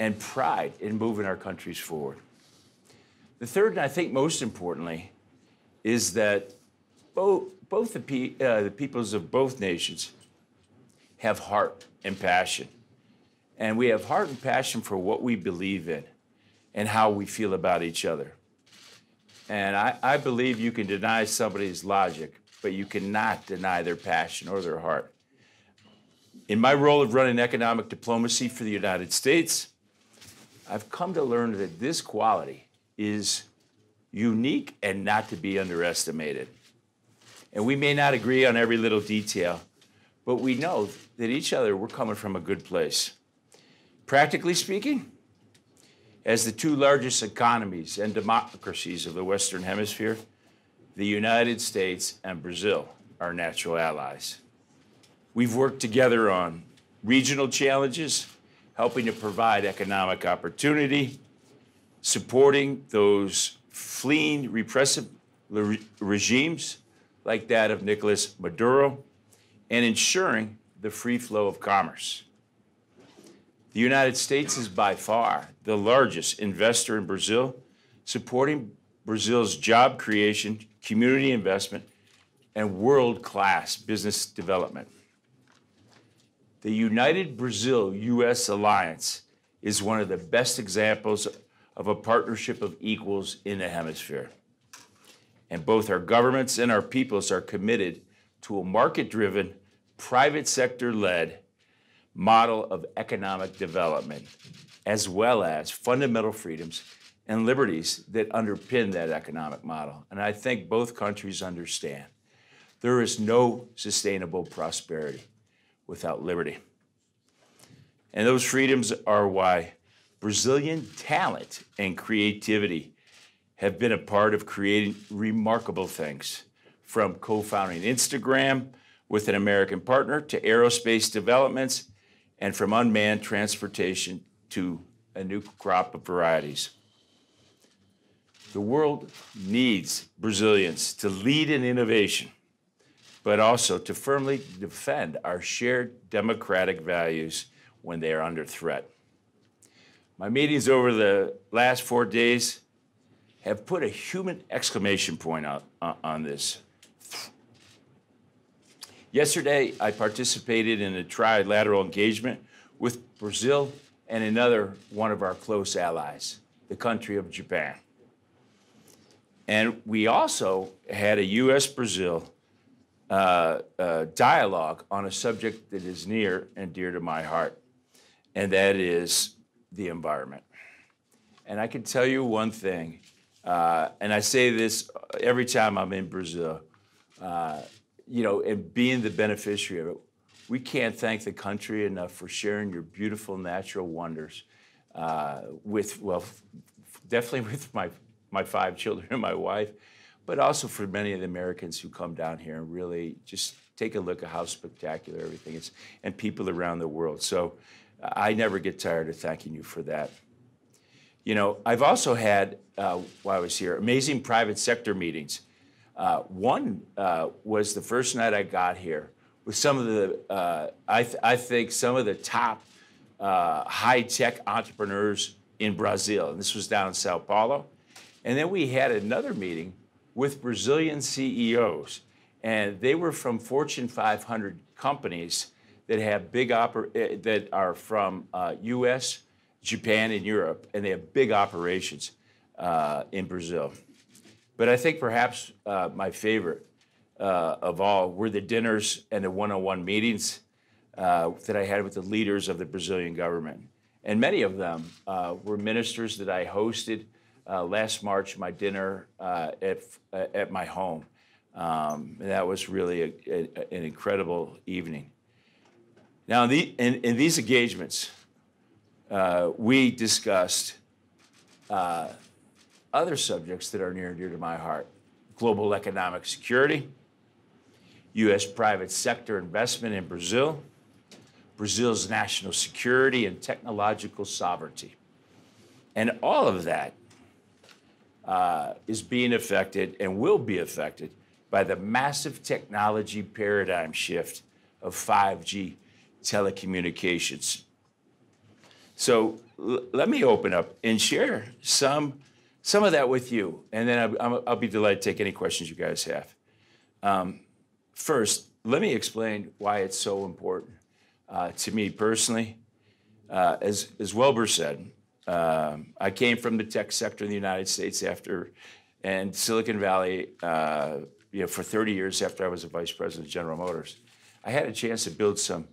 and pride in moving our countries forward. The third, and I think most importantly, is that both the peoples of both nations have heart and passion. And we have heart and passion for what we believe in and how we feel about each other. And I believe you can deny somebody's logic, but you cannot deny their passion or their heart. In my role of running economic diplomacy for the United States, I've come to learn that this quality is unique and not to be underestimated. And we may not agree on every little detail, but we know that each other, we're coming from a good place. Practically speaking, as the two largest economies and democracies of the Western Hemisphere, the United States and Brazil are natural allies. We've worked together on regional challenges, helping to provide economic opportunity, supporting those fleeing repressive regimes like that of Nicolas Maduro, and ensuring the free flow of commerce. The United States is by far the largest investor in Brazil, supporting Brazil's job creation, community investment, and world-class business development. The United Brazil-U.S. alliance is one of the best examples of a partnership of equals in the hemisphere. And both our governments and our peoples are committed to a market-driven, private sector-led model of economic development, as well as fundamental freedoms and liberties that underpin that economic model. And I think both countries understand there is no sustainable prosperity without liberty. And those freedoms are why Brazilian talent and creativity have been a part of creating remarkable things, from co-founding Instagram with an American partner to aerospace developments, and from unmanned transportation to a new crop of varieties. The world needs Brazilians to lead in innovation, but also to firmly defend our shared democratic values when they are under threat. My meetings over the last 4 days have put a human exclamation point on this. Yesterday, I participated in a trilateral engagement with Brazil and another one of our close allies, the country of Japan. And we also had a U.S.-Brazil dialogue on a subject that is near and dear to my heart, and that is the environment. And I can tell you one thing, and I say this every time I'm in Brazil, and being the beneficiary of it, we can't thank the country enough for sharing your beautiful natural wonders definitely with my 5 children and my wife, but also for many of the Americans who come down here and really just take a look at how spectacular everything is, and people around the world. So I never get tired of thanking you for that. I've also had, while I was here, amazing private sector meetings. One was the first night I got here with some of the, I think some of the top high-tech entrepreneurs in Brazil. And this was down in Sao Paulo. And then we had another meeting with Brazilian CEOs. And they were from Fortune 500 companies that have that are from US, Japan, and Europe. And they have big operations in Brazil. But I think perhaps my favorite of all were the dinners and the one-on-one meetings that I had with the leaders of the Brazilian government. And many of them were ministers that I hosted last March, my dinner at my home. And that was really an incredible evening. Now, in these engagements, we discussed other subjects that are near and dear to my heart: global economic security, U.S. private sector investment in Brazil, Brazil's national security and technological sovereignty. And all of that is being affected and will be affected by the massive technology paradigm shift of 5G telecommunications. So let me open up and share some of that with you, and then I'll be delighted to take any questions you guys have. First, let me explain why it's so important to me personally. As Wilbur said, I came from the tech sector in the United States and Silicon Valley, for 30 years after I was a vice president of General Motors. I had a chance to build some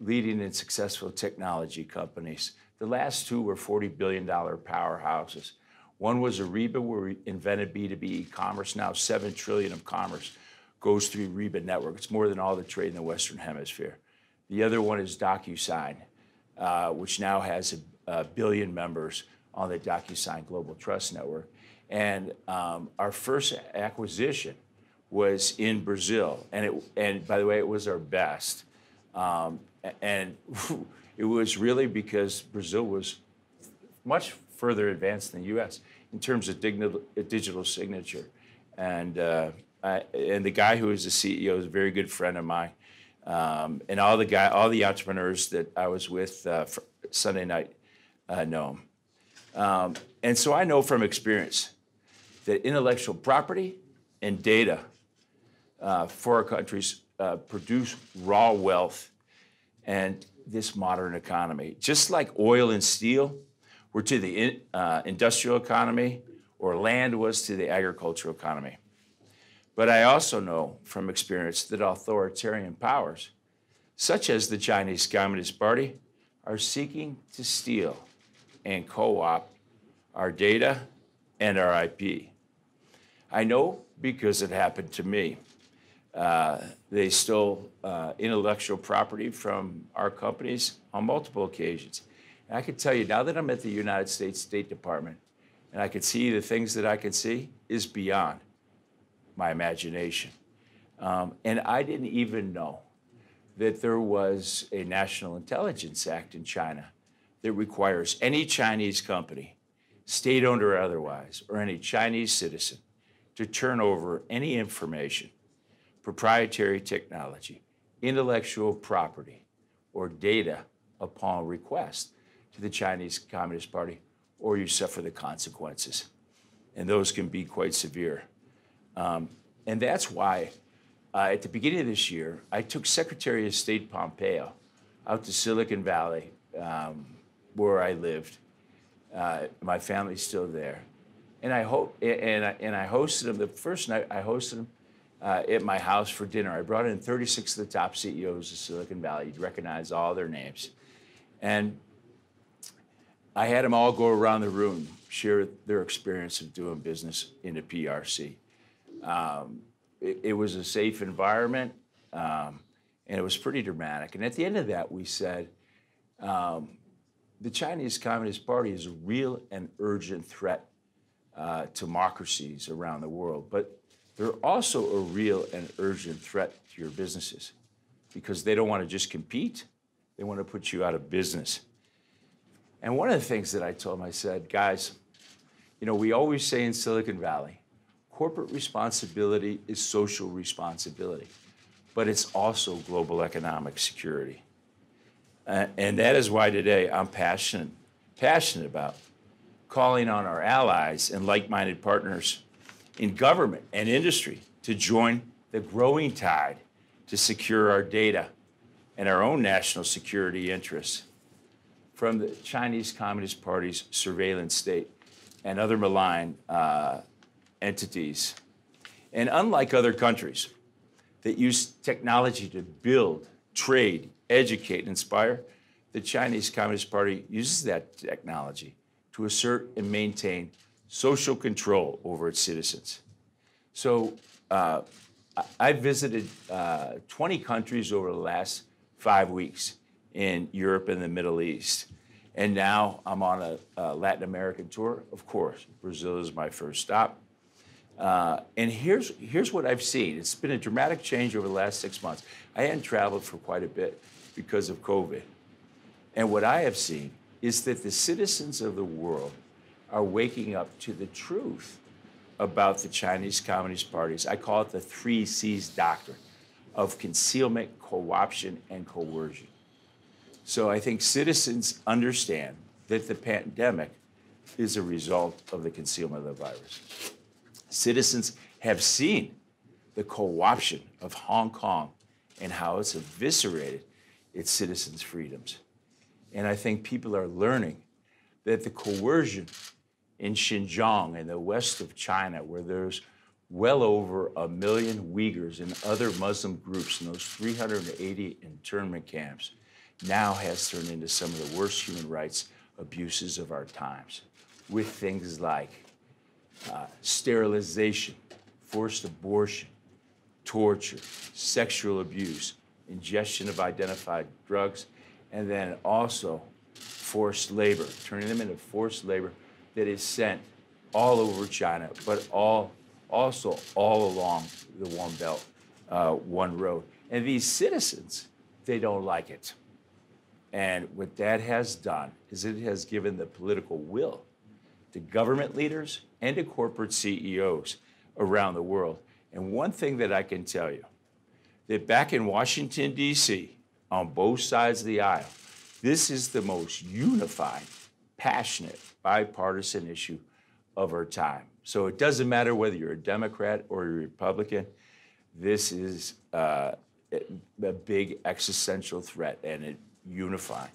leading and successful technology companies. The last two were $40 billion powerhouses. One was Ariba, where we invented B2B e-commerce. Now $7 trillion of commerce goes through Ariba network. It's more than all the trade in the Western Hemisphere. The other one is DocuSign, which now has a billion members on the DocuSign Global Trust Network. And our first acquisition was in Brazil, and by the way, it was our best. And it was really because Brazil was much further advanced than the U.S. in terms of digital signature. And the guy who was the CEO is a very good friend of mine. And all the entrepreneurs that I was with Sunday night know him. And so I know from experience that intellectual property and data for our countries produce raw wealth and this modern economy. Just like oil and steel were to the industrial economy, or land was to the agricultural economy. But I also know from experience that authoritarian powers, such as the Chinese Communist Party, are seeking to steal and co-opt our data and our IP. I know because it happened to me. They stole intellectual property from our companies on multiple occasions. And I can tell you, now that I'm at the United States State Department, and I can see the things that I can see is beyond my imagination. And I didn't even know that there was a National Intelligence Act in China that requires any Chinese company, state-owned or otherwise, or any Chinese citizen to turn over any information, proprietary technology, intellectual property, or data upon request to the Chinese Communist Party, or you suffer the consequences. And those can be quite severe. And that's why at the beginning of this year, I took Secretary of State Pompeo out to Silicon Valley, where I lived. My family's still there. And I hosted him, the first night I hosted him at my house for dinner. I brought in 36 of the top CEOs of Silicon Valley. You'd recognize all their names. And I had them all go around the room, share their experience of doing business in the PRC. It was a safe environment, and it was pretty dramatic. And at the end of that, we said, the Chinese Communist Party is a real and urgent threat to democracies around the world, but they're also a real and urgent threat to your businesses because they don't want to just compete, they want to put you out of business. And one of the things that I told them, I said, guys, we always say in Silicon Valley, corporate responsibility is social responsibility, but it's also global economic security. And that is why today I'm passionate about calling on our allies and like-minded partners in government and industry to join the growing tide to secure our data and our own national security interests from the Chinese Communist Party's surveillance state and other malign entities. And unlike other countries that use technology to build, trade, educate, and inspire, the Chinese Communist Party uses that technology to assert and maintain social control over its citizens. So I visited 20 countries over the last 5 weeks in Europe and the Middle East. And now I'm on a Latin American tour. Of course, Brazil is my first stop. And here's what I've seen. It's been a dramatic change over the last 6 months. I hadn't traveled for quite a bit because of COVID. And what I have seen is that the citizens of the world are waking up to the truth about the Chinese Communist Parties. I call it the 3 C's doctrine of concealment, co-option, and coercion. So I think citizens understand that the pandemic is a result of the concealment of the virus. Citizens have seen the co-option of Hong Kong and how it's eviscerated its citizens' freedoms. And I think people are learning that the coercion in Xinjiang in the west of China, where there's well over 1 million Uyghurs and other Muslim groups in those 380 internment camps, now has turned into some of the worst human rights abuses of our times, with things like sterilization, forced abortion, torture, sexual abuse, ingestion of identified drugs, and then also forced labor, turning them into forced labor that is sent all over China, but also all along the One Belt, One Road. And these citizens, they don't like it. And what that has done is it has given the political will to government leaders and to corporate CEOs around the world. And one thing that I can tell you, that back in Washington, D.C., on both sides of the aisle, this is the most unified, passionate, bipartisan issue of our time. So it doesn't matter whether you're a Democrat or a Republican, this is a big existential threat, and it unifying.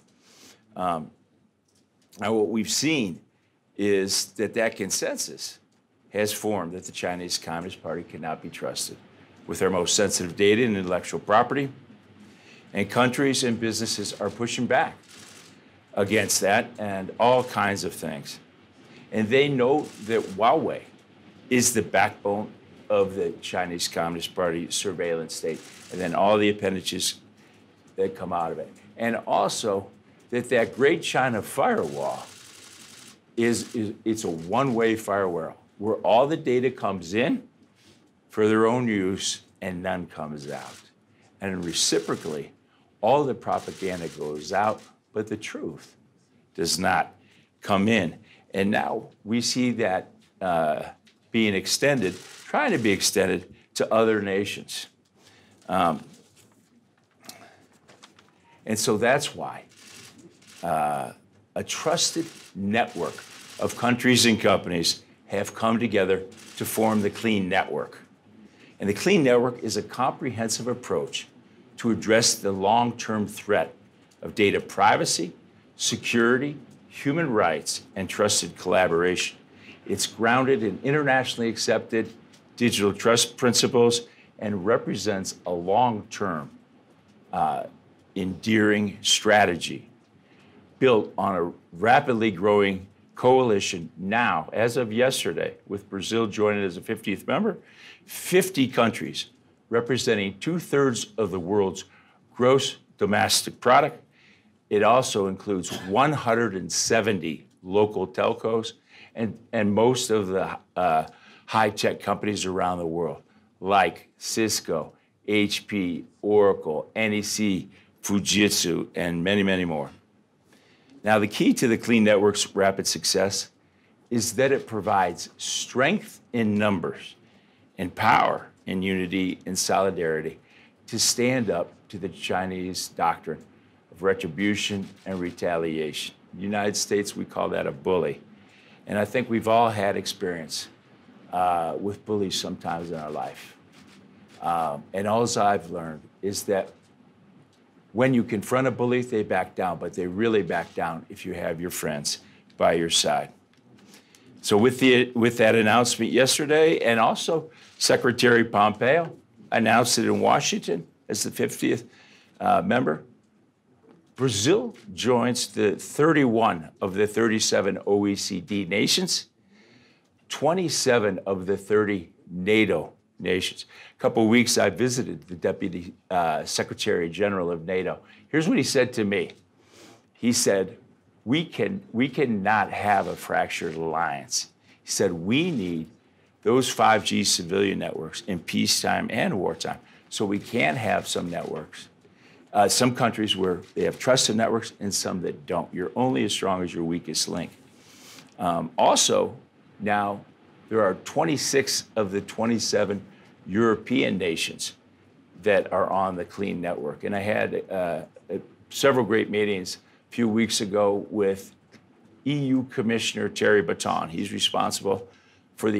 Now what we've seen is that consensus has formed that the Chinese Communist Party cannot be trusted with their most sensitive data and intellectual property, and countries and businesses are pushing back against that and all kinds of things. And they know that Huawei is the backbone of the Chinese Communist Party surveillance state, and then all the appendages that come out of it. And also that Great China Firewall it's a one-way firewall where all the data comes in for their own use and none comes out. And reciprocally, all the propaganda goes out, but the truth does not come in. And now we see that being extended, trying to be extended to other nations. And so that's why a trusted network of countries and companies have come together to form the Clean Network. And the Clean Network is a comprehensive approach to address the long-term threat of data privacy, security, human rights, and trusted collaboration. It's grounded in internationally accepted digital trust principles and represents a long-term, endearing strategy built on a rapidly growing coalition now, as of yesterday, with Brazil joining as a 50th member, 50 countries representing 2/3 of the world's gross domestic product. It also includes 170 local telcos and most of the high-tech companies around the world, like Cisco, HP, Oracle, NEC, Fujitsu, and many, many more. Now, the key to the Clean Network's rapid success is that it provides strength in numbers and power in unity and solidarity to stand up to the Chinese doctrine of retribution and retaliation. In the United States, we call that a bully. And I think we've all had experience with bullies sometimes in our life. And all I've learned is that when you confront a bully, they back down, but they really back down if you have your friends by your side. So with that announcement yesterday, and also Secretary Pompeo announced it in Washington as the 50th member, Brazil joins the 31 of the 37 OECD nations, 27 of the 30 NATO nations. A couple of weeks I visited the Deputy Secretary General of NATO. Here's what he said to me. He said, we cannot have a fractured alliance. He said, we need those 5G civilian networks in peacetime and wartime. So we can have some networks, some countries where they have trusted networks and some that don't. You're only as strong as your weakest link. Also, now there are 26 of the 27 European nations that are on the Clean Network. And I had several great meetings a few weeks ago with EU Commissioner Thierry Breton. He's responsible for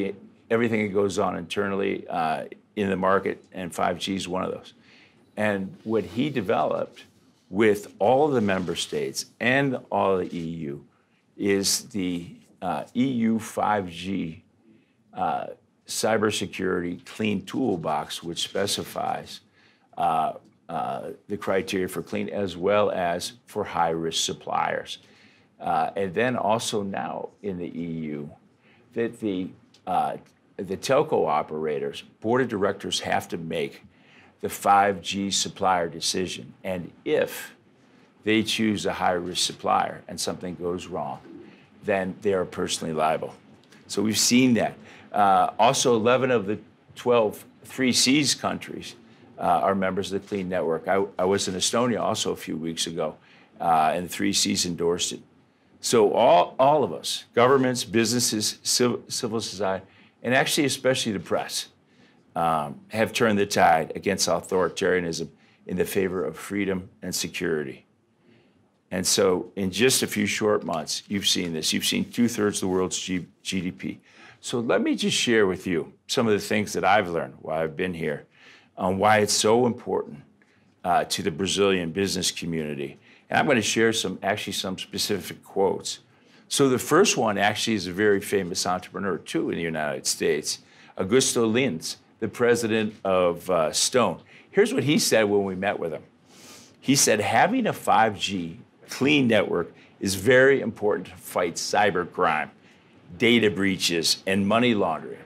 everything that goes on internally in the market, and 5G is one of those. And what he developed with all of the member states and all of the EU is the EU 5G Cybersecurity Clean Toolbox, which specifies the criteria for clean as well as for high-risk suppliers. And then also now in the EU, that the telco operators, board of directors have to make the 5G supplier decision. And if they choose a high-risk supplier and something goes wrong, then they are personally liable. So we've seen that. Also, 11 of the 12 3Cs countries are members of the Clean Network. I was in Estonia also a few weeks ago, and the 3Cs endorsed it. So all of us, governments, businesses, civil society, and actually especially the press, have turned the tide against authoritarianism in the favor of freedom and security. And so in just a few short months, you've seen this. You've seen 2/3 of the world's GDP. So let me just share with you some of the things that I've learned while I've been here on why it's so important to the Brazilian business community. And I'm going to share some specific quotes. So the first one actually is a very famous entrepreneur too in the United States, Augusto Lins, the president of Stone. Here's what he said when we met with him. He said, having a 5G clean network is very important to fight cybercrime, data breaches, and money laundering,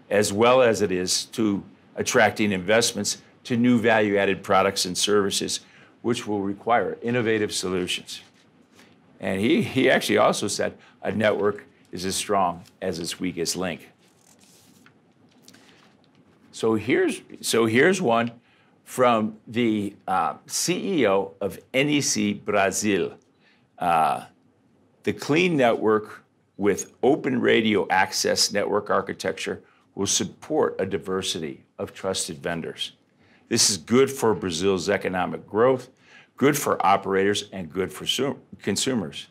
as well as it is to attracting investments to new value-added products and services, which will require innovative solutions. And he actually also said a network is as strong as its weakest link. So here's one from the CEO of NEC Brasil. The clean network with open radio access network architecture will support a diversity of trusted vendors. This is good for Brazil's economic growth, good for operators, and good for consumers.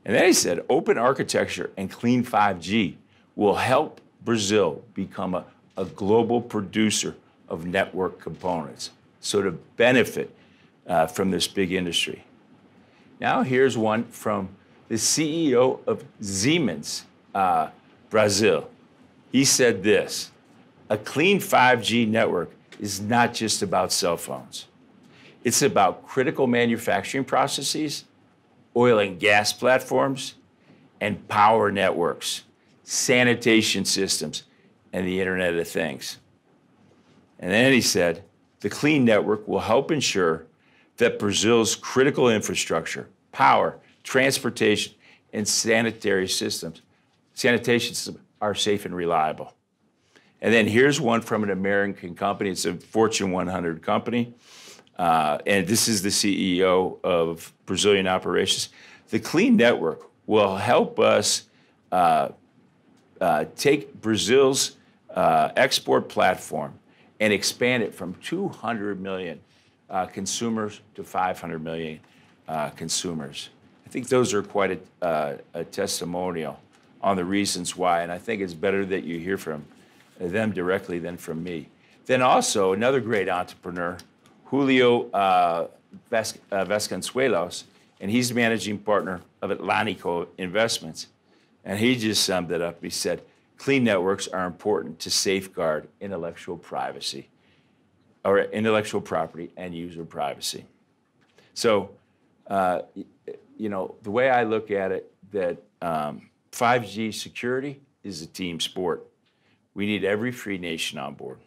And then he said, open architecture and clean 5G will help Brazil become a global producer of network components, so to benefit from this big industry. Now here's one from the CEO of Siemens, Brasil. He said this, a clean 5G network is not just about cell phones. It's about critical manufacturing processes, oil and gas platforms, and power networks, sanitation systems, and the Internet of Things. And then he said, the clean network will help ensure that Brazil's critical infrastructure, power, transportation, and sanitation systems are safe and reliable. And then here's one from an American company. It's a Fortune 100 company. And this is the CEO of Brazilian operations. The clean network will help us take Brazil's export platform and expand it from 200 million consumers to 500 million consumers. I think those are quite a testimonial on the reasons why, and I think it's better that you hear from them directly than from me. Then also another great entrepreneur, Julio Vasconcelos, and he's the managing partner of Atlantico Investments. And he just summed it up. He said, clean networks are important to safeguard intellectual privacy, or intellectual property and user privacy. So, you know, the way I look at it, that 5G security is a team sport. We need every free nation on board.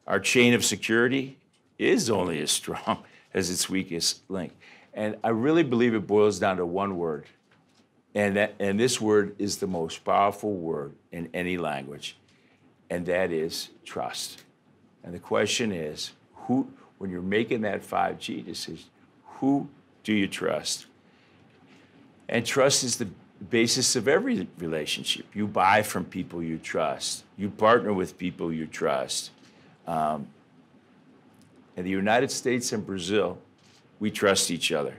Our chain of security is only as strong as its weakest link. And I really believe it boils down to one word. And this word is the most powerful word in any language, and that is trust. And the question is, when you're making that 5G decision, who do you trust? And trust is the basis of every relationship. You buy from people you trust. You partner with people you trust. And the United States and Brazil we trust each other.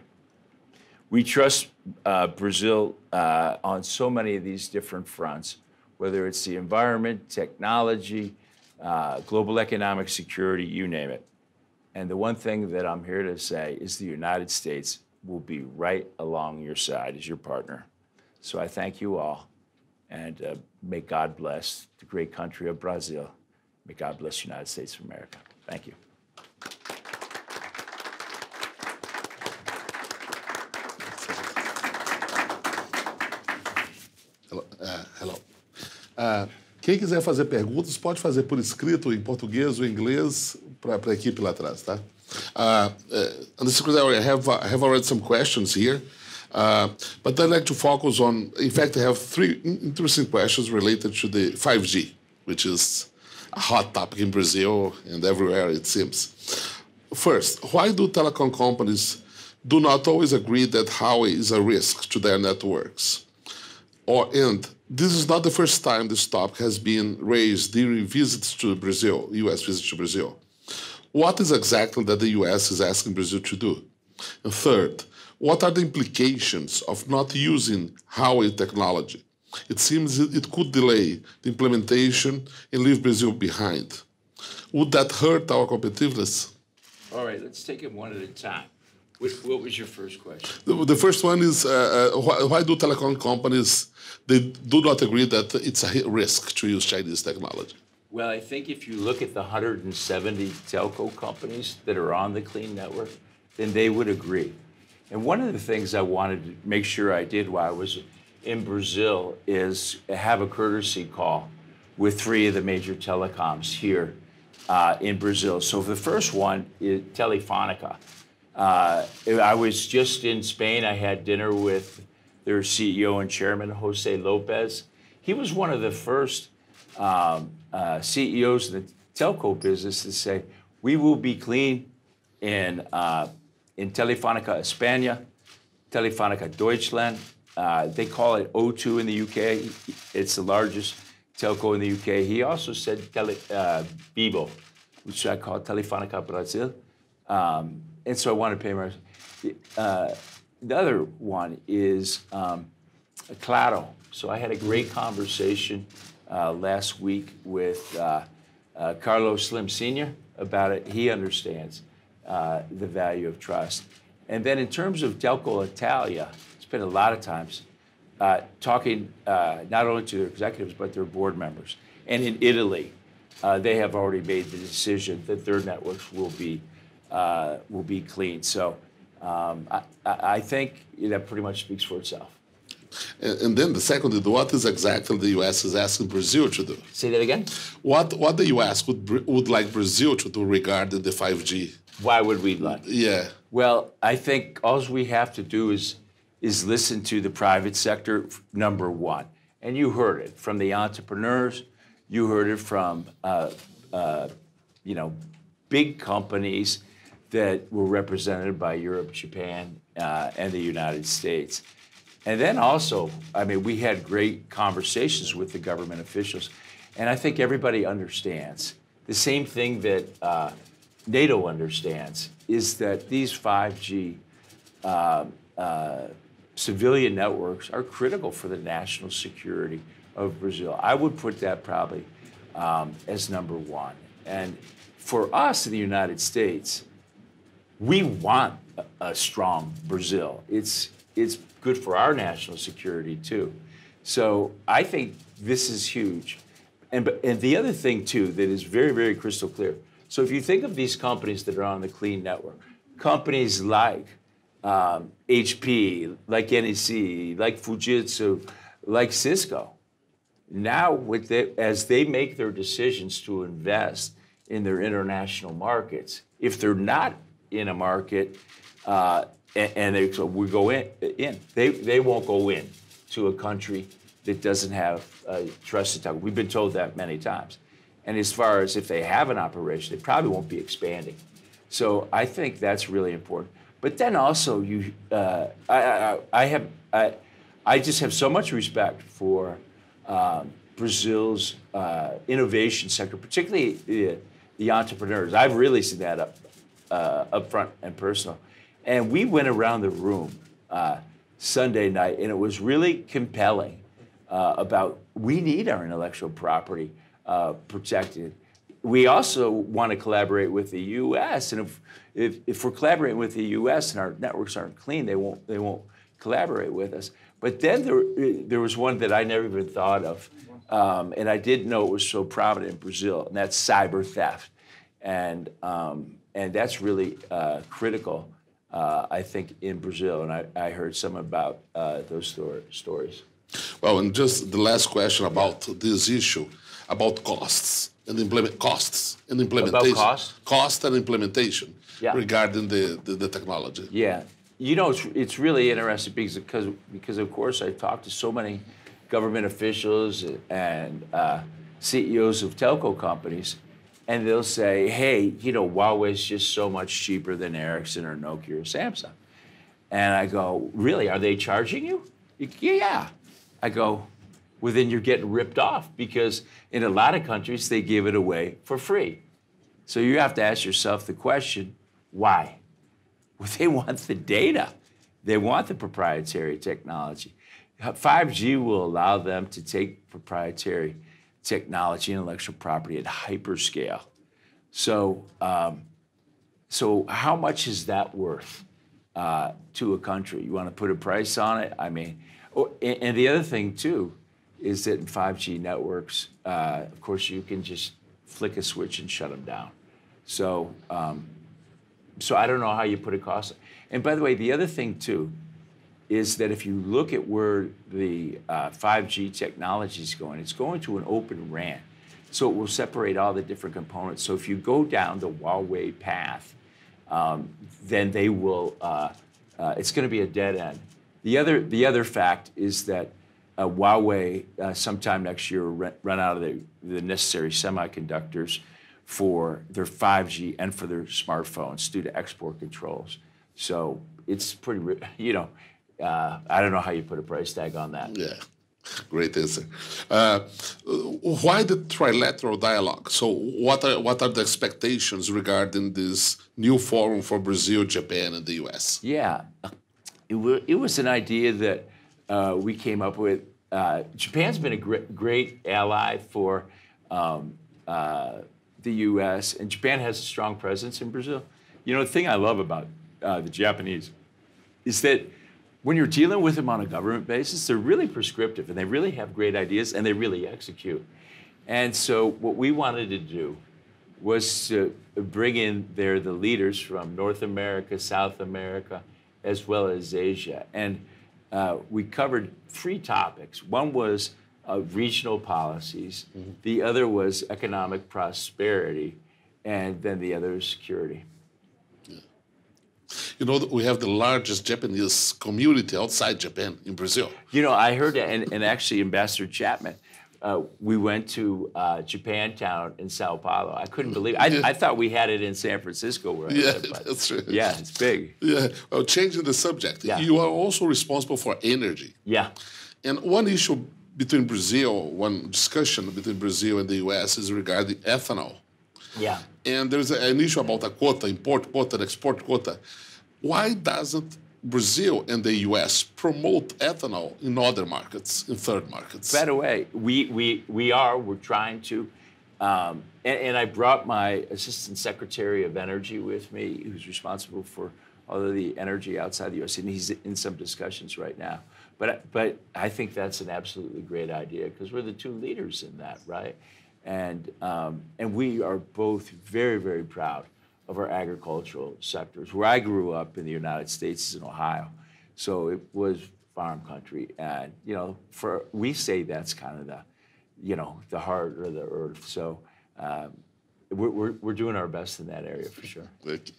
We trust Brazil on so many of these different fronts, whether it's the environment, technology, global economic security, you name it. And the one thing that I'm here to say is the United States will be right along your side as your partner. So I thank you all, and may God bless the great country of Brazil. May God bless the United States of America. Thank you. Hello. Quem quiser fazer perguntas, pode fazer por escrito, em português ou em inglês, para a equipe lá atrás, tá? And the Secretary, I have already some questions here, but I'd like to focus on, in fact, I have three interesting questions related to the 5G, which is a hot topic in Brazil and everywhere, it seems. First, why do telecom companies do not always agree that Huawei is a risk to their networks? And this is not the first time this topic has been raised during visits to Brazil, U.S. visits to Brazil. What is exactly that the U.S. is asking Brazil to do? And third, what are the implications of not using Huawei technology? It seems it could delay the implementation and leave Brazil behind. Would that hurt our competitiveness? All right, let's take it one at a time. What was your first question? The first one is, why do telecom companies, they do not agree that it's a risk to use Chinese technology? Well, I think if you look at the 170 telco companies that are on the Clean Network, then they would agree. And one of the things I wanted to make sure I did while I was in Brazil is have a courtesy call with 3 of the major telecoms here in Brazil. So the first one is Telefónica. I was just in Spain. I had dinner with their CEO and chairman, Jose Lopez. He was one of the first CEOs in the telco business to say, we will be clean in Telefónica España, Telefónica Deutschland. They call it O2 in the UK. It's the largest telco in the UK. He also said Vivo, which I call Telefónica Brasil. And so I want to pay my... the other one is Claro. So I had a great conversation last week with Carlos Slim Sr. about it. He understands the value of trust. And then in terms of Telco Italia, spent a lot of times talking not only to their executives, but their board members. And in Italy, they have already made the decision that their networks will be clean. So I think that pretty much speaks for itself. And then the second is, what is exactly the U.S. is asking Brazil to do? Say that again? What the U.S. would like Brazil to do regarding the 5G? Why would we like? Yeah. Well, I think all we have to do is listen to the private sector, number one. And you heard it from the entrepreneurs. You heard it from, big companies that were represented by Europe, Japan, and the United States. And then also, I mean, we had great conversations with the government officials, and I think everybody understands. The same thing that NATO understands is that these 5G civilian networks are critical for the national security of Brazil. I would put that probably as number one. And for us in the United States, we want a strong Brazil. It's good for our national security too. So I think this is huge. And the other thing too that is very, very crystal clear. So if you think of these companies that are on the Clean Network, companies like HP, like NEC, like Fujitsu, like Cisco, now as they make their decisions to invest in their international markets, if they're not in a market and we go in, they won't go in to a country that doesn't have trusted technology. We've been told that many times. And as far as if they have an operation, they probably won't be expanding. So I think that's really important. But then also, I just have so much respect for Brazil's innovation sector, particularly the entrepreneurs. I've really seen that up front and personal. And we went around the room Sunday night, and it was really compelling about we need our intellectual property protected. We also want to collaborate with the U.S. And if we're collaborating with the U.S. and our networks aren't clean, they won't collaborate with us. But then there was one that I never even thought of, and I didn't know it was so prominent in Brazil, and that's cyber theft, and that's really critical, I think, in Brazil. And I heard some about those stories. Well, and just the last question about this issue, about costs and implementation. About cost? Cost and implementation regarding the technology. Yeah. You know, it's really interesting because of course, I talked to so many government officials and CEOs of telco companies, and they'll say, hey, you know, Huawei's just so much cheaper than Ericsson or Nokia or Samsung. And I go, really, are they charging you? Yeah. I go, well, then you're getting ripped off because in a lot of countries, they give it away for free. So you have to ask yourself the question, why? Well, they want the data. They want the proprietary technology. 5G will allow them to take proprietary technology, intellectual property at hyperscale. So, so how much is that worth to a country? You want to put a price on it? I mean, and the other thing too is that in 5G networks, of course, you can just flick a switch and shut them down. So, so I don't know how you put a cost. And by the way, the other thing too is that if you look at where the 5G technology is going, it's going to an open RAN. So it will separate all the different components. So if you go down the Huawei path, then they will, it's going to be a dead end. The other fact is that Huawei sometime next year will run out of the necessary semiconductors for their 5G and for their smartphones due to export controls. So it's pretty, you know, I don't know how you put a price tag on that. Yeah, great answer. Why the trilateral dialogue? So what are the expectations regarding this new forum for Brazil, Japan, and the US? Yeah, it was an idea that we came up with. Japan's been a great ally for the U.S., and Japan has a strong presence in Brazil. You know, the thing I love about the Japanese is that when you're dealing with them on a government basis, they're really prescriptive, and they really have great ideas, and they really execute. And so what we wanted to do was to bring in there the leaders from North America, South America, as well as Asia. And we covered 3 topics. One was regional policies. Mm-hmm. The other was economic prosperity. And then the other is security. Yeah. You know, we have the largest Japanese community outside Japan in Brazil. You know, I heard that, and actually Ambassador Chapman, we went to Japantown in Sao Paulo. I couldn't believe it. I thought we had it in San Francisco where I live, but that's right. Yeah, it's big. Yeah, well, changing the subject. Yeah. You are also responsible for energy. Yeah. And one issue between Brazil, one discussion between Brazil and the U.S. is regarding ethanol. Yeah. And there's an issue about a quota, import quota, and export quota. Why doesn't Brazil and the U.S. promote ethanol in other markets, in third markets? By the way, we're trying to, and I brought my Assistant Secretary of Energy with me, who's responsible for all of the energy outside the U.S., and he's in some discussions right now. But I think that's an absolutely great idea because we're the 2 leaders in that, right? And we are both very, very proud of our agricultural sectors. Where I grew up in the United States is in Ohio, so it was farm country, and you know, we say that's kind of the, you know, the heart of the earth. So we're doing our best in that area for sure. Okay.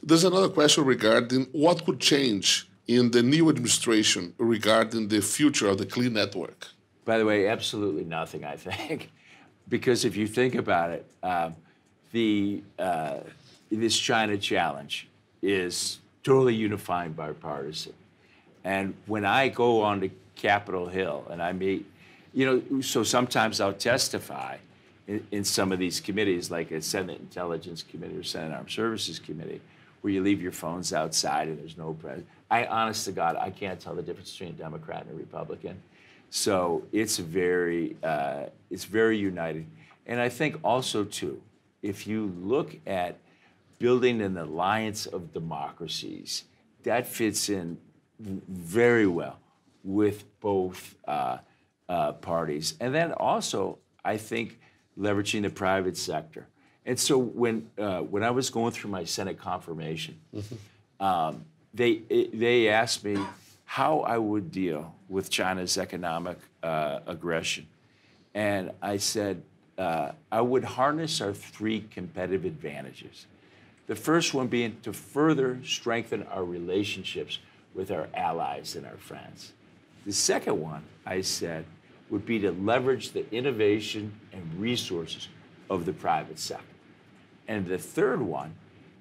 There's another question regarding what could change in the new administration regarding the future of the clean network. By the way, absolutely nothing, I think, because if you think about it. This China challenge is totally unifying bipartisan. And when I go on to Capitol Hill and I meet, you know, so sometimes I'll testify in some of these committees, like a Senate Intelligence Committee or Senate Armed Services Committee, where you leave your phones outside and there's no president. Honest to God, I can't tell the difference between a Democrat and a Republican. So it's very united. And I think also, too, if you look at building an alliance of democracies, that fits in very well with both parties. And then also, I think, leveraging the private sector. And so when I was going through my Senate confirmation, they asked me how I would deal with China's economic aggression. And I said, I would harness our three competitive advantages. The first one being to further strengthen our relationships with our allies and our friends. The second one, I said, would be to leverage the innovation and resources of the private sector. And the third one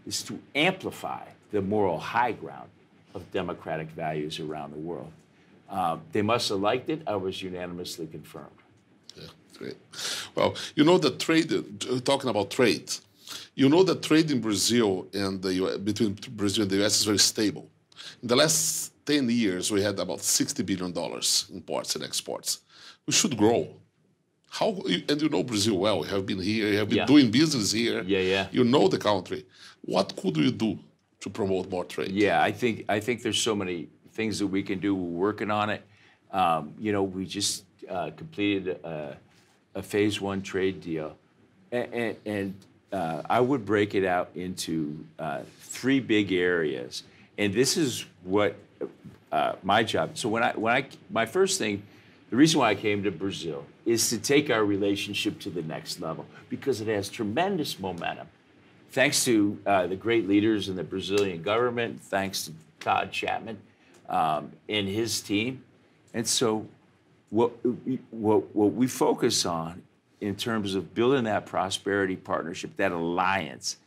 is to amplify the moral high ground of democratic values around the world. They must have liked it. I was unanimously confirmed. Yeah, great. Well, you know the trade, talking about trade, you know that trade in Brazil and the US, between Brazil and the US is very stable. In the last 10 years, we had about $60 billion imports and exports. We should grow. How, and you know Brazil well, you have been here, you have been doing business here. Yeah. You know the country. What could we do to promote more trade? Yeah, I think there's so many things that we can do. We're working on it. You know, we just completed a phase 1 trade deal. And I would break it out into 3 big areas. And this is what my job. So my first thing, the reason why I came to Brazil is to take our relationship to the next level because it has tremendous momentum. Thanks to the great leaders in the Brazilian government, thanks to Todd Chapman and his team. And so what we focus on in terms of building that prosperity partnership, that alliance,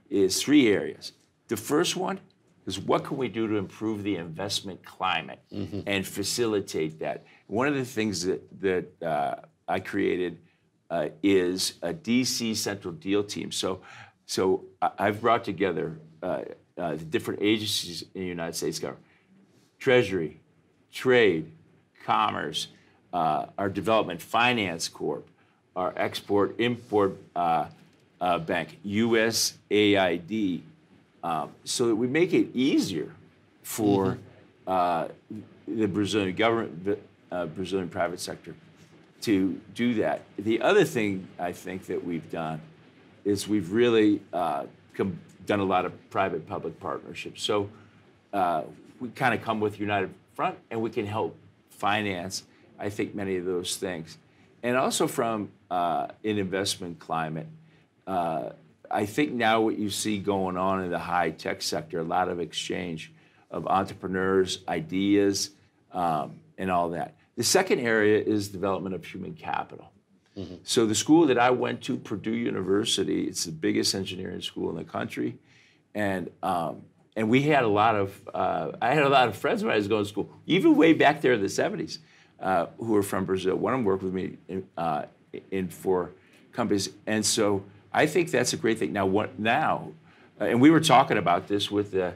is 3 areas. The first one is what can we do to improve the investment climate and facilitate that? One of the things that I created is a DC Central Deal Team. So I've brought together the different agencies in the United States government: Treasury, Trade, Commerce, our Development Finance Corp, our Export-Import Bank, USAID, so that we make it easier for the Brazilian government, Brazilian private sector to do that. The other thing I think that we've done is we've really done a lot of private-public partnerships. So we kind of come with United Front, and we can help finance, I think, many of those things. And also from an investment climate, I think now what you see going on in the high-tech sector, a lot of exchange of entrepreneurs, ideas, and all that. The second area is development of human capital. So the school that I went to, Purdue University, it's the biggest engineering school in the country, and we had a lot of I had a lot of friends when I was going to school, even way back there in the 70s, who were from Brazil. One of them worked with me in 4 companies, and so I think that's a great thing. Now, and we were talking about this with the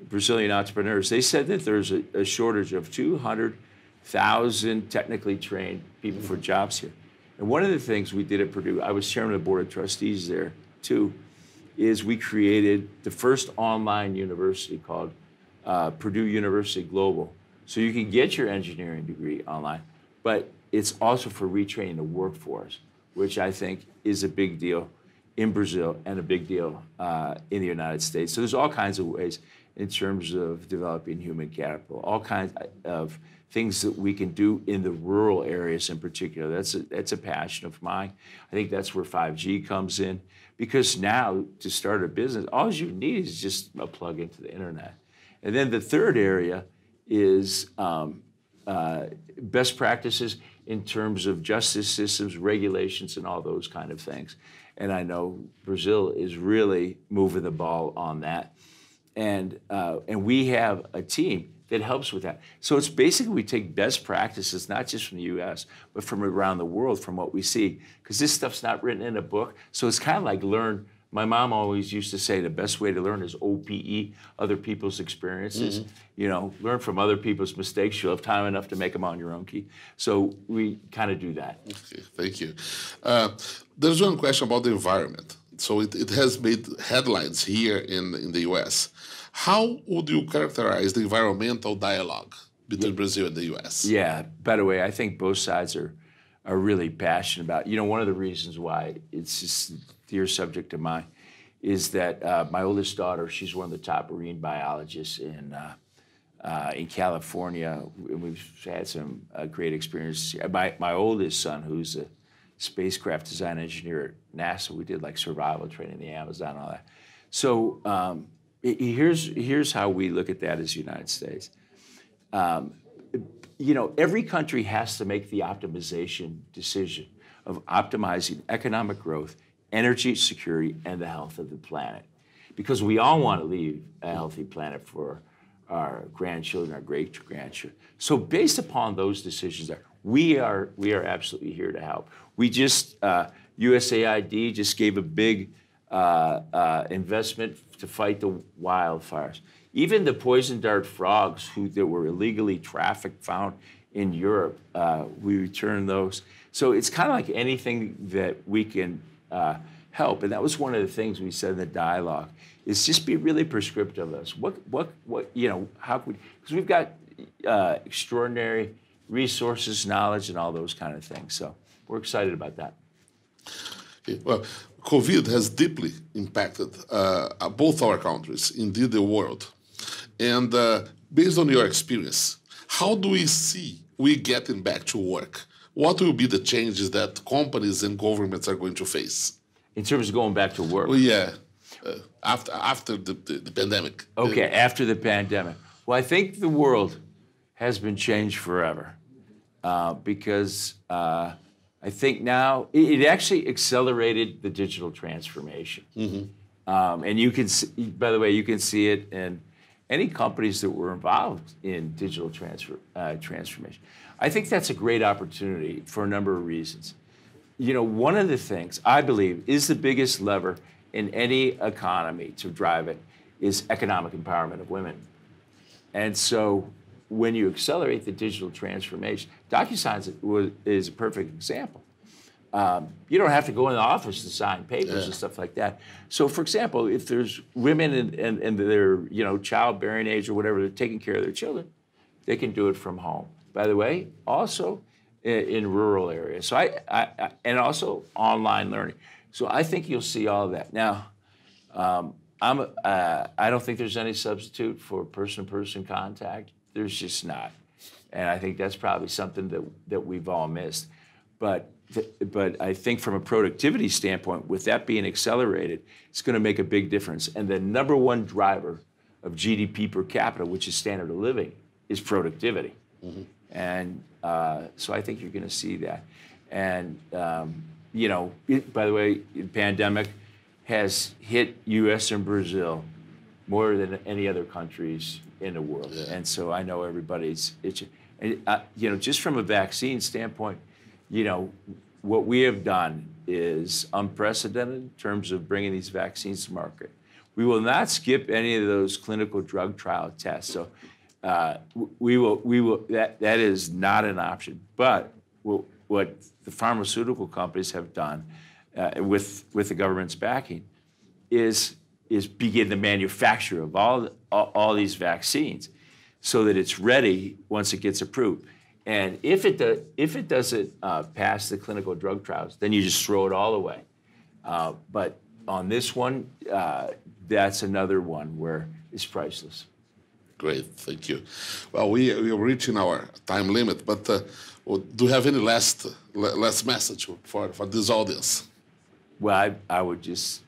Brazilian entrepreneurs. They said that there's a shortage of 200,000 technically trained people for jobs here. And one of the things we did at Purdue, I was chairman of the board of trustees there too, is we created the first online university called Purdue University Global. So you can get your engineering degree online, but it's also for retraining the workforce, which I think is a big deal in Brazil and a big deal in the United States. So there's all kinds of ways in terms of developing human capital, all kinds of things that we can do in the rural areas in particular. That's a passion of mine. I think that's where 5G comes in, because now to start a business, all you need is just a plug into the internet. And then the third area is best practices in terms of justice systems, regulations, and all those kind of things. And I know Brazil is really moving the ball on that. And we have a team that helps with that. So it's basically we take best practices, not just from the US, but from around the world, from what we see. Because this stuff's not written in a book. So it's kind of like learn my mom always used to say the best way to learn is OPE, other people's experiences. You know, learn from other people's mistakes. You'll have time enough to make them on your own key. So we kind of do that. Okay, thank you. There's one question about the environment. So it has made headlines here in the U.S. How would you characterize the environmental dialogue between Brazil and the U.S.? Yeah, by the way, I think both sides are really passionate about it. You know, one of the reasons why it's just a dear subject of mine is that my oldest daughter, she's one of the top marine biologists in California. We've had some great experiences. My oldest son, who's a spacecraft design engineer at NASA, we did like survival training in the Amazon and all that. So here's how we look at that as the United States. You know, every country has to make the optimization decision of optimizing economic growth, energy security, and the health of the planet. Because we all want to leave a healthy planet for our grandchildren, our great-grandchildren. So based upon those decisions, we are absolutely here to help. We just, USAID just gave a big investment to fight the wildfires. Even the poison dart frogs that were illegally trafficked, found in Europe, we returned those. So it's kind of like anything that we can help. And that was one of the things we said in the dialogue, is just be really prescriptive of us. What you know, how could we, because we've got extraordinary resources, knowledge, and all those kind of things. So we're excited about that. Okay. Well, COVID has deeply impacted both our countries, indeed the world. And based on your experience, how do we see we getting back to work? What will be the changes that companies and governments are going to face? In terms of going back to work? Well, yeah, after the pandemic. Okay, after the pandemic. Well, I think the world has been changed forever because I think now it actually accelerated the digital transformation. And you can see, by the way, you can see it in any companies that were involved in digital transformation. I think that's a great opportunity for a number of reasons. You know, one of the things I believe is the biggest lever in any economy to drive it is economic empowerment of women. And so when you accelerate the digital transformation, DocuSign is a perfect example. You don't have to go in the office to sign papers and stuff like that. So, for example, if there's women and they're, you know, childbearing age or whatever, they're taking care of their children, they can do it from home. By the way, also in rural areas. So and also online learning. So I think you'll see all of that. Now, I don't think there's any substitute for person-to-person contact. There's just not. And I think that's probably something that we've all missed. But I think from a productivity standpoint, with that being accelerated, it's going to make a big difference. And the number one driver of GDP per capita, which is standard of living, is productivity. And so I think you're going to see that. And, you know, by the way, the pandemic has hit U.S. and Brazil more than any other countries in the world. And so I know everybody's itching. And, you know, just from a vaccine standpoint, you know, what we have done is unprecedented in terms of bringing these vaccines to market. We will not skip any of those clinical drug trial tests. So we will. That is not an option. But what the pharmaceutical companies have done with the government's backing is begin the manufacture of all these vaccines, so that it's ready once it gets approved. And if it doesn't pass the clinical drug trials, then you just throw it all away. But on this one, that's another one where it's priceless. Great, thank you. Well, we are reaching our time limit, but do you have any last message for this audience? Well, I would just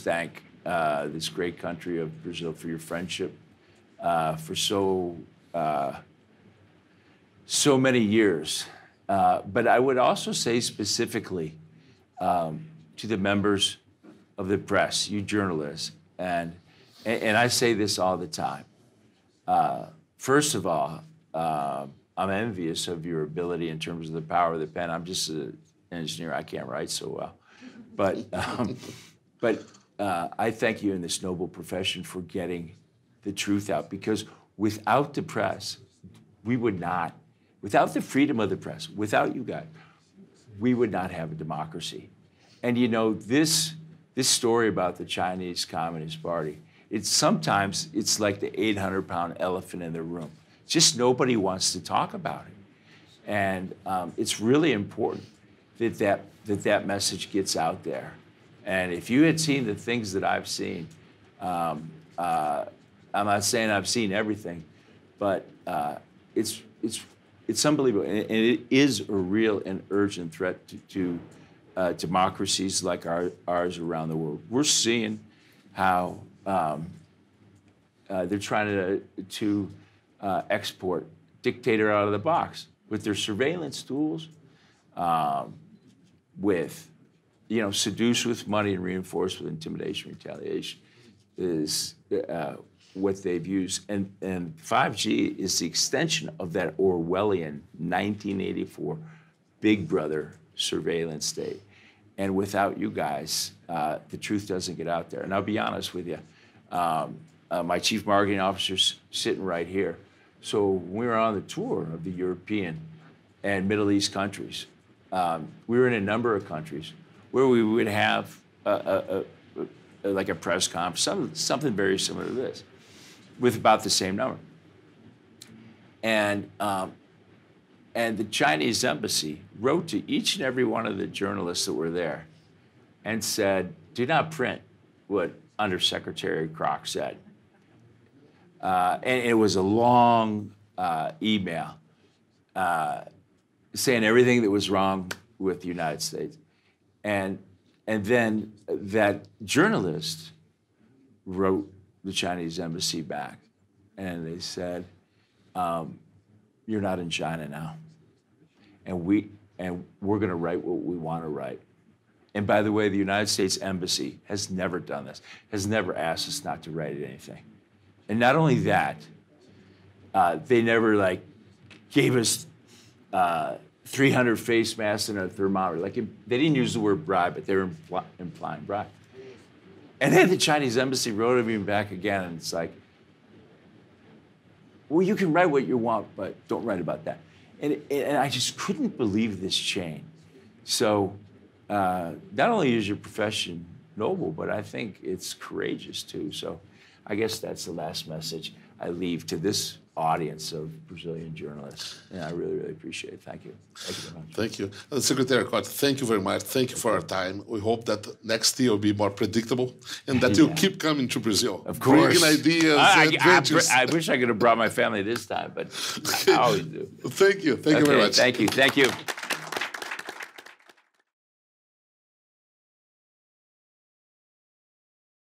thank this great country of Brazil for your friendship, for so many years. But I would also say specifically to the members of the press, you journalists, and I say this all the time. First of all, I'm envious of your ability in terms of the power of the pen. I'm just an engineer. I can't write so well. But I thank you in this noble profession for getting the truth out, because without the press, we would not, without the freedom of the press, without you guys, we would not have a democracy. And you know, this story about the Chinese Communist Party, sometimes it's like the 800-pound elephant in the room. Just nobody wants to talk about it. And it's really important that message gets out there. And if you had seen the things that I've seen, I'm not saying I've seen everything, but it's unbelievable. And it is a real and urgent threat to democracies like ours around the world. We're seeing how they're trying to export dictator out of the box with their surveillance tools, with, seduce with money and reinforce with intimidation, retaliation is what they've used. And 5G is the extension of that Orwellian 1984 Big Brother surveillance state. And without you guys, the truth doesn't get out there. And I'll be honest with you, my chief marketing officer's sitting right here. So when we were on the tour of the European and Middle East countries, we were in a number of countries where we would have like a press conference, something very similar to this, with about the same number. And the Chinese embassy wrote to each and every one of the journalists that were there and said, do not print what Undersecretary Krach said. And it was a long email saying everything that was wrong with the United States. And then that journalist wrote the Chinese embassy back, and they said, you're not in China now. And we're going to write what we want to write. And by the way, the United States Embassy has never done this, has never asked us not to write anything. And not only that, they never gave us 300 face masks and a thermometer. They didn't use the word bribe, but they were implying bribe. And then the Chinese embassy wrote me back again, and it's like, well, you can write what you want, but don't write about that. And I just couldn't believe this chain. So not only is your profession noble, but I think it's courageous too. So I guess that's the last message I leave to this audience of Brazilian journalists. And I really, really appreciate it. Thank you. Thank you very much. Thank you. Secretary Karch, thank you very much. Thank you for our time. We hope that next year will be more predictable and that you'll keep coming to Brazil. Of course. Bringing ideas, adventures. I wish I could have brought my family this time, but I always do. Thank you. Thank you very much. Thank you. Thank you.